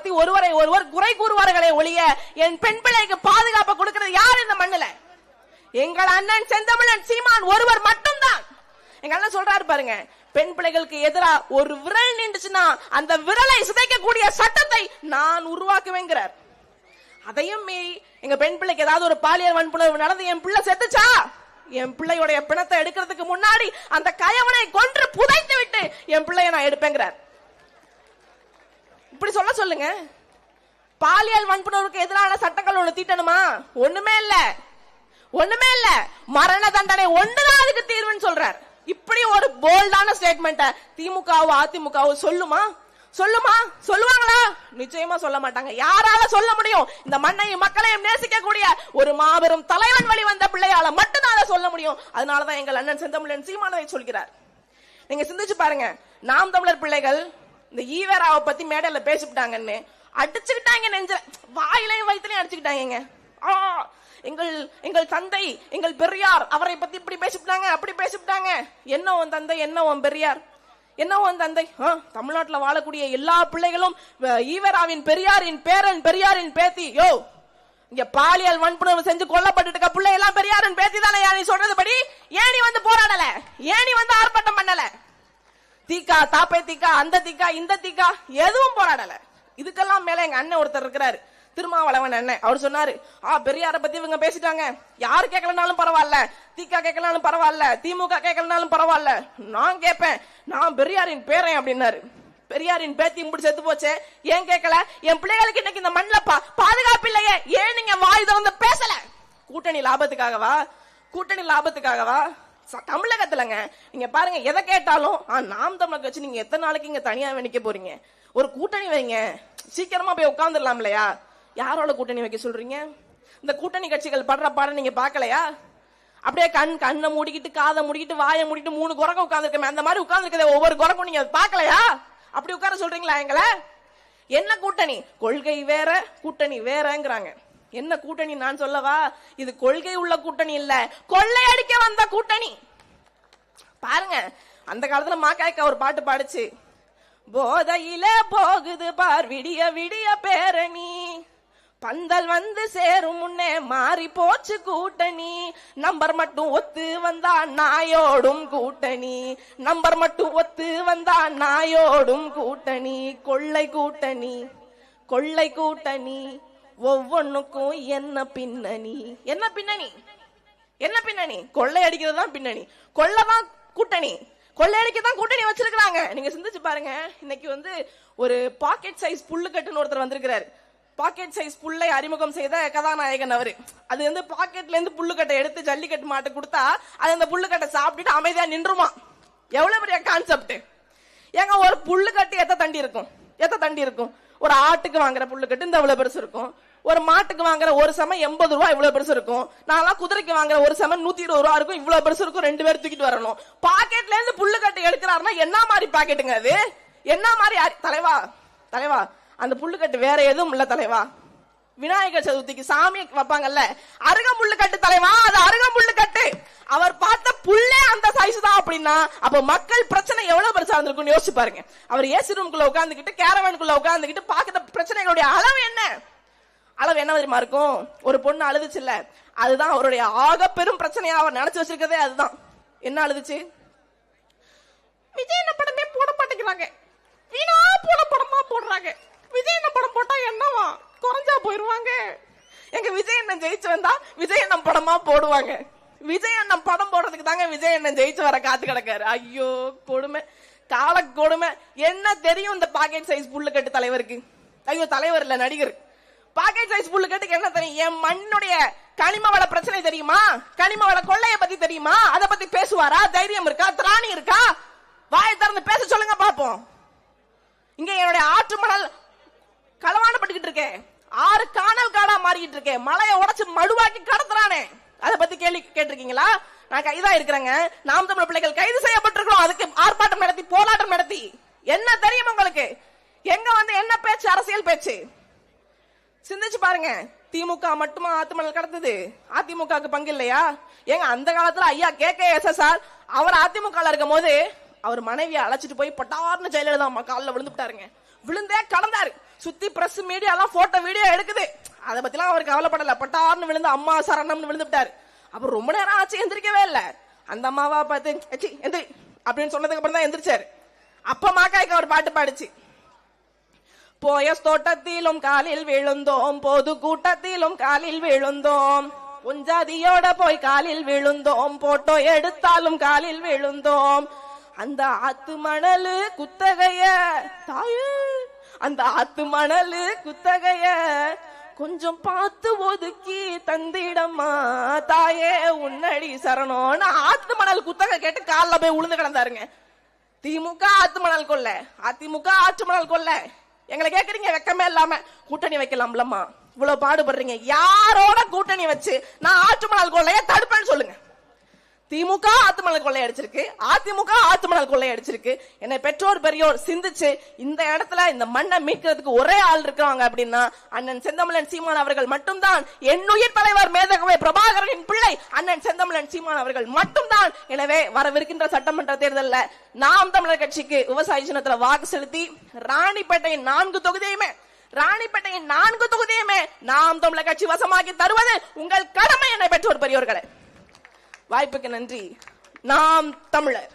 பத்தி ஒருவரை ஒருவர் குறை கூறுவார்களே ஒழிய என் பெண் பிள்ளைக்கு பாதுகாப்பு கொடுக்கிறது யார் இந்த மண்ணுல? எங்கள் அண்ணன் செந்தமிழன் சீமான் ஒருவர் மட்டும்தான். எங்க அண்ணன் சொல்றாரு பாருங்க, பெண் பிள்ளைகளுக்கு எதிரா ஒரு விரல் நின்றுச்சுன்னா அந்த விரலை சிதைக்கக்கூடிய சட்டத்தை நான் உருவாக்குவேங்கிறார். அதையும் மீறி எங்க பெண் பிள்ளைக்கு ஏதாவது ஒரு பாலியல் வன்புணர்வு நடந்து என் பிள்ளை செத்துச்சா, என் பிள்ளையுடைய பிணத்தை எடுக்கிறதுக்கு முன்னாடி அந்த கயவனை கொன்று புதைத்து விட்டு என் பிள்ளைய நான் எடுப்பேங்கிறார். இப்படி சொல்லுங்க. பாலியல் வன்புணர்வுக்கு எதிரான சட்டங்கள் ஒண்ணு தீட்டணுமா? ஒண்ணுமே இல்ல. மரண தண்டனை ஒண்ணுதான் அதுக்கு தீர்வுன்னு சொல்றார். இப்படி ஒரு போல்டான ஸ்டேட்மெண்ட் திமுகவோ அதிமுகவோ சொல்லுவாங்களா? நிச்சயமா சொல்ல மாட்டாங்க. யாரால சொல்ல முடியும்? இந்த மண்ணையும் மக்களையும் நேசிக்கக்கூடிய ஒரு மாபெரும் தலைவன் வழி வந்த பிள்ளையால மட்டும்தான் அதை சொல்ல முடியும். அதனாலதான் எங்கள் அண்ணன் செந்தமிழன் சீமானதை சொல்கிறார். நீங்க சிந்திச்சு பாருங்க, நாம் தமிழர் பிள்ளைகள் இந்த ஈவேராவை பத்தி மேடையில பேசிவிட்டாங்கன்னு அடிச்சுக்கிட்டாங்க, நெஞ்ச வாயிலையும் வயிற்றுலையும் அடிச்சுக்கிட்டாங்க. எங்கள் தந்தை, எங்கள் பெரியார் அவரை பத்தி இப்படி பேசிவிட்டாங்க, அப்படி பேசிவிட்டாங்க. என்ன உன் தந்தை, என்ன உன் பெரியார், என்ன உன் தந்தை? தமிழ்நாட்டில் வாழக்கூடிய எல்லா பிள்ளைகளும் ஈவேராவின் பெரியாரின் பேரன், பெரியாரின் பேத்தி. யோ, இங்க பாலியல் வன்புணர்வு செஞ்சு கொல்லப்பட்டு பிள்ளை எல்லாம் பெரியாரின் பேத்தி தானே. நீ சொல்றது படி ஏன் நீ வந்து போராடல? ஏன் நீ வந்து ஆர்ப்பாட்டம் பண்ணல? தீக்கா, தாப்பை தீக்கா, அந்த தீக்கா, இந்த தீக்கா எதுவும் போராடல. இதுக்கெல்லாம் மேல எங்க அண்ணன் ஒருத்தர் இருக்கிறாரு, திருமாவளவன் அண்ணன். அவர் சொன்னாரு, பெரியார பத்தி இவங்க பேசிட்டாங்க, யாரு கேட்கலனாலும் பரவாயில்ல, தீக்கா கேட்கலனாலும் பரவாயில்ல, திமுக கேட்கலனாலும் பரவாயில்ல, நான் கேட்பேன், நான் பெரியாரின் பேரன் அப்படின்னாரு. பெரியாரின் பேத்தி இப்படி செத்து போச்சு, ஏன் கேட்கல? என் பிள்ளைகளுக்கு இன்னைக்கு இந்த மண்ணில பாதுகாப்பு இல்லையே, ஏன் நீங்க வாய் திறந்து பேசல? கூட்டணி லாபத்துக்காகவா? தமிழகத்துலங்க நீங்க பாருங்க, எதை கேட்டாலும் நாம் தமிழக வச்சு நீங்க எத்தனை நாளைக்கு இங்க தனியா நிக்க போறீங்க? ஒரு கூட்டணி வைங்க, சீக்கிரமா போய் உட்கார்ந்துடலாம் இல்லையா? யாரோட கூட்டணி வைக்க சொல்றீங்க? இந்த கூட்டணி கட்சிகள் படுற பாடம் நீங்க பாக்கலையா? அப்படியே கண்ணை மூடிக்கிட்டு, காதை மூடிக்கிட்டு, வாயை மூடிட்டு 3 குரங்கு உட்கார்ந்துருக்கமே, அந்த மாதிரி உட்கார்ந்துருக்கத ஒவ்வொரு குரங்கும் நீங்க பாக்கலையா? அப்படி உட்கார சொல்றீங்களா எங்களை? என்ன கூட்டணி? கொள்கை வேற, கூட்டணி வேறங்கிறாங்க. என்ன கூட்டணி நான் சொல்லவா? இது கொள்கை உள்ள கூட்டணி இல்ல, கொள்ளையடிக்க வந்த கூட்டணி. பாருங்க, அந்த காலத்துல மாக்காய்க்கா ஒரு பாட்டு பாடுச்சு, போதையில போகுது பார் விடிய விடிய பேரணி, பந்தல் வந்து சேரும் முன்னே மாறி போச்சு கூட்டணி, நம்பர் மட்டும் ஒத்து வந்தா நாயோடும் கூட்டணி, நம்பர் மட்டும் ஒத்து வந்தா நாயோடும் கூட்டணி, கொள்ளை கூட்டணி ஒவ்வொன்னுக்கும் என்ன பின்னணி? கொள்ளை அடிக்கிறது தான் பின்னணி, கொள்ளதான் கூட்டணி, கொள்ளையடிக்கதான் கூட்டணி வச்சிருக்காங்க. நீங்க சிந்திச்சு பாருங்க, இன்னைக்கு வந்து ஒரு பாக்கெட் சைஸ் புல்லுக்கட்டுன்னு ஒருத்தர் வந்திருக்கிறாரு. பாக்கெட் சைஸ் புல்லை அறிமுகம் செய்த கதாநாயகன் அவரு. அது வந்து பாக்கெட்ல இருந்து புல்லுக்கட்டை எடுத்து ஜல்லிக்கட்டு மாட்டு கொடுத்தா அது அந்த புல்லுக்கட்டை சாப்பிட்டுட்டு அமைதியா நின்றுமா. எவ்வளவு பெரிய கான்செப்ட் ஏங்க! ஒரு புல்லுக்கட்டு எத்த தண்டி இருக்கும்? ஒரு ஆட்டுக்கு வாங்குற புல்லுக்கட்டு இந்த இவ்வளவு பெருசு இருக்கும், ஒரு மாட்டுக்கு வாங்குற ஒரு சம 80 ரூபாய் இவ்வளவு பெருசு இருக்கும், நான்லாம் குதிரைக்கு வாங்குற ஒரு சம 120 ரூபா இருக்கும், இவ்வளவு பெருசு இருக்கும், 2 பேர் தூக்கிட்டு வரணும். பாக்கெட்ல இருந்து புல்லுக்கட்டு எடுக்கிறாருன்னா என்ன மாதிரி பாக்கெட்டுங்க அது? என்ன மாதிரி தலைவா அந்த புல்லுக்கட்டு வேற எதுவும் இல்ல தலைவா. விநாயகர் சதுர்த்திக்கு சாமி வைப்பாங்கல்ல, அருகம்புல்லு கட்டு தலைவா, அது அருகம்புல்லு கட்டு. அவர் பார்த்த புல்லே அந்த சைஸ் தான் அப்படின்னா அப்ப மக்கள் பிரச்சனை எவ்வளவு பெருசா இருந்திருக்கும் யோசிச்சு பாருங்க. அவர் ஏசி ரூம்குள்ள உட்கார்ந்துகிட்டு, கேரவானுக்குள்ள உட்கார்ந்துகிட்டு பாக்குற பிரச்சனைகளுடைய அளவு என்ன தெரியுமா இருக்கும்? ஒரு பொண்ணு அழுதுச்சு இல்ல, அதுதான் அவருடைய ஆக பெரும் பிரச்சனையா அவர் நினைச்சு வச்சிருக்கதே. அதுதான் என்ன அழுதுச்சு? விஜய் என்ன படமே போட மாட்டேங்கிறாங்க, வீணா போட படமா போடுறாங்க, விஜய் என்ன படம் போட்டா என்னவா குறைஞ்சா போயிருவாங்க, எங்க விஜய் அண்ணன் ஜெயிச்சு வந்தா விஜய் அண்ணன் படமா போடுவாங்க, விஜய் அண்ணன் படம் போடுறதுக்கு தாங்க விஜய் அண்ணன் ஜெயிச்சு வர காத்து கிடக்காரு. ஐயோ கொடுமை, கால கொடுமை. என்ன தெரியும் இந்த பாக்கெட் சைஸ் புல்லுக்கட்டு தலைவருக்கு? ஐயோ தலைவர் இல்ல, நடிகர். பாக்கெட் சைஸ் புல்லுக்கட்டுக்கு என்ன தெரியும்? என் மண்ணுடைய கனிம வள பிரச்சனை தெரியுமா? கனிம வள கொள்ளைய பத்தி தெரியுமா? அத பத்தி பேசுவாரா? தைரியம் இருக்கா? திராணி இருக்கா? வாயை திறந்து பேச சொல்லுங்க பாப்போம். இங்க என்னுடைய ஆற்று மணல் களவாடப்பட்டுக்கிட்டு இருக்கேன், 6 காணல் காடா மாறிக்கிட்டு இருக்கேன், மலையை உடைச்சு மடுவாக்கி கடத்துறானே, அத பத்தி கேள்வி கேட்டிருக்கீங்களா? நான் கைதா இருக்கிறேங்க, நாம் தமிழர் பிள்ளைகள் கைது செய்யப்பட்டிருக்கிறோம், அதுக்கு ஆர்ப்பாட்டம் நடத்தி போராட்டம் நடத்தி. என்ன தெரியும் உங்களுக்கு? எங்க வந்து என்ன பேச்சு? அரசியல் பேச்சு. சிந்திச்சு பாருங்க, திமுக மட்டுமா ஆத்துமணல் கடத்துது? அதிமுகவுக்கு பங்கு இல்லையா? ஏங்க அந்த காலத்துல ஐயா KKSSR அவர் அதிமுக இருக்கும் போது அவர் மனைவியை அழைச்சிட்டு போய் பட்டார்னு ஜெயலலிதா அம்மா காலில் விழுந்துட்டாருங்க. விழுந்தே கடந்தாரு. சுத்தி பிரஸ் மீடியா எல்லாம் போட்டோ வீடியோ எடுக்குது. அதை பத்திலாம் அவருக்கு கவலைப்படல. பட்டார்னு விழுந்து அம்மா சரணம்னு விழுந்து விட்டாரு. அப்புறம் ரொம்ப நேரம் ஆச்சு, எந்திரிக்கவே இல்லை. அந்த அம்மாவா பார்த்து எந்திரி அப்படின்னு சொன்னதுக்கு அப்புறம் தான் எந்திரிச்சாரு. அப்ப மாக்காய்க்கு அவர் பாட்டு பாடிச்சு. போயஸ் தோட்டத்திலும் காலில் விழுந்தோம், பொது கூட்டத்திலும் காலில் விழுந்தோம், பொஞ்சாதியோட போய் காலில் விழுந்தோம், போட்டோ எடுத்தாலும் காலில் விழுந்தோம். அந்த ஆத்து மணலு குத்தகைய தாயே, அந்த ஆத்து மணலு குத்தகைய கொஞ்சம் பார்த்து ஒதுக்கி தந்திடம்மா தாயே உன்னடி சரணோன்னு ஆத்து மணல் குத்தகை கேட்டு காலில் போய் உளுந்து கிடந்தாருங்க. திமுக ஆத்து மணல் கொள்ள, அதிமுக ஆற்று மணல் கொள்ள. எங்களை கேக்குறீங்க வெக்கமே இல்லாம கூட்டணி வைக்கலாம்லம்மா, இவ்வளவு பாடுபடுறீங்க. யாரோட கூட்டணி வச்சு நான் ஆற்று மணல் கொள்ளைய தடுப்பேன்னு சொல்லுங்க. திமுக ஆத்துமணல் கொள்ளை அடிச்சிருக்கு, அதிமுக ஆத்துமணல் கொள்ளை அடிச்சிருக்கு. என்னை பெற்றோர் பெரியோர் சிந்திச்சு இந்த இடத்துல இந்த மண்ணை மீட்கிறதுக்கு ஒரே ஆள் இருக்காங்க அப்படின்னா அண்ணன் செந்தமிழன் சீமான் அவர்கள் மட்டும்தான். என்னுயிர் தலைவர் மேதகவே பிரபாகரனின் பிள்ளை அண்ணன் செந்தமிழன் சீமான் அவர்கள் மட்டும்தான். எனவே வரவிருக்கின்ற சட்டமன்ற தேர்தலில் நாம் தமிழர் கட்சிக்கு விவசாய சின்னத்துல வாக்கு செலுத்தி ராணிப்பேட்டையின் 4 தொகுதியுமே நாம் தமிழர் கட்சி வசமாக்கி தருவது உங்கள் கடமை. என்னை பெற்றோர் பெரியோர்களே, வாய்ப்புக்கு நன்றி. நாம் தமிழர்.